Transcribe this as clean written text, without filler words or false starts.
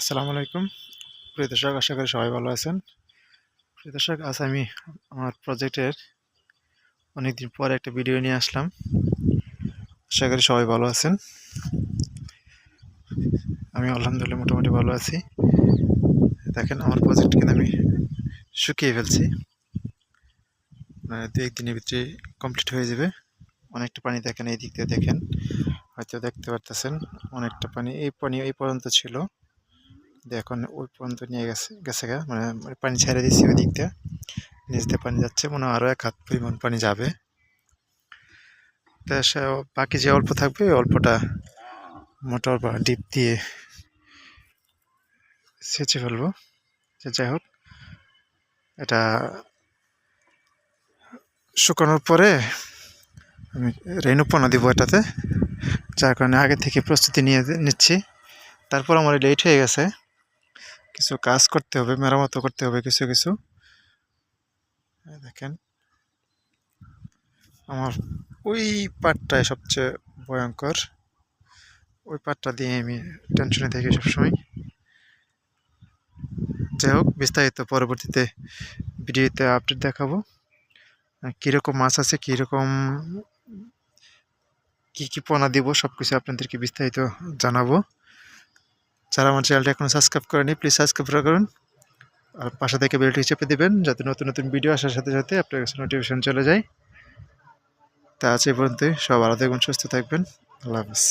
আসসালামু আলাইকুম প্রিয় দর্শক, আশা করি সবাই ভালো আছেন। প্রিয় দর্শক, আজ আমি আমার প্রজেক্টের অনেকদিন পর একটা ভিডিও নিয়ে আসলাম। আশা করি সবাই ভালো আছেন। আমি আলহামদুলিল্লাহ মোটামুটি ভালো আছি। দেখেন, আমার প্রজেক্ট কিন্তু আমি শুকিয়ে ফেলছি, মানে 2-1 দিনের ভিতরে কমপ্লিট হয়ে যাবে। অনেকটা পানি দেখেন, এই দিক দিয়ে দেখেন, হয়তো দেখতে পারতেছেন। অনেকটা পানি এই পর্যন্ত ছিল, এখন ওই পর্যন্ত নিয়ে গেছে মানে পানি ছেড়ে দিচ্ছি ওই দিক দিয়ে। নিচ দিয়ে পানি যাচ্ছে, মনে হয় আরও 1 হাত পরিমাণ পানি যাবে। তা বাকি যে অল্প থাকবে ওই অল্পটা মোটর বা ডিপ দিয়ে সেচে ফেলবো। যাই হোক, এটা শুকানোর পরে আমি রেণুপনা দিব এটাতে, যার কারণে আগে থেকে প্রস্তুতি নিচ্ছি। তারপর আমার লেট হয়ে গেছে, কিছু কাজ করতে হবে, মেরামত করতে হবে কিছু কিছু। দেখেন, আমার ওই পার্টটাই সবচেয়ে ভয়ঙ্কর। ওই পার্টটা দিয়ে আমি টেনশনে থাকি সবসময়। যাই হোক, বিস্তারিত পরবর্তীতে ভিডিওতে আপডেট দেখাবো। কীরকম মাছ আছে, কীরকম কী পোনা দিব, সব কিছু আপনাদেরকে বিস্তারিত জানাবো। যারা আমার চ্যানেলটা এখনও সাবস্ক্রাইব করেনি, প্লিজ সাবস্ক্রাইব করুন, আর পাশে থেকে বেলটি চেপে দেবেন, যাতে নতুন নতুন ভিডিও আসার সাথে সাথে আপনার কাছে নোটিফিকেশন চলে যায়। তা আজ এই পর্যন্তই। সব ভালো থাকবেন, সুস্থ থাকবেন। আল্লাহ হাফিজ।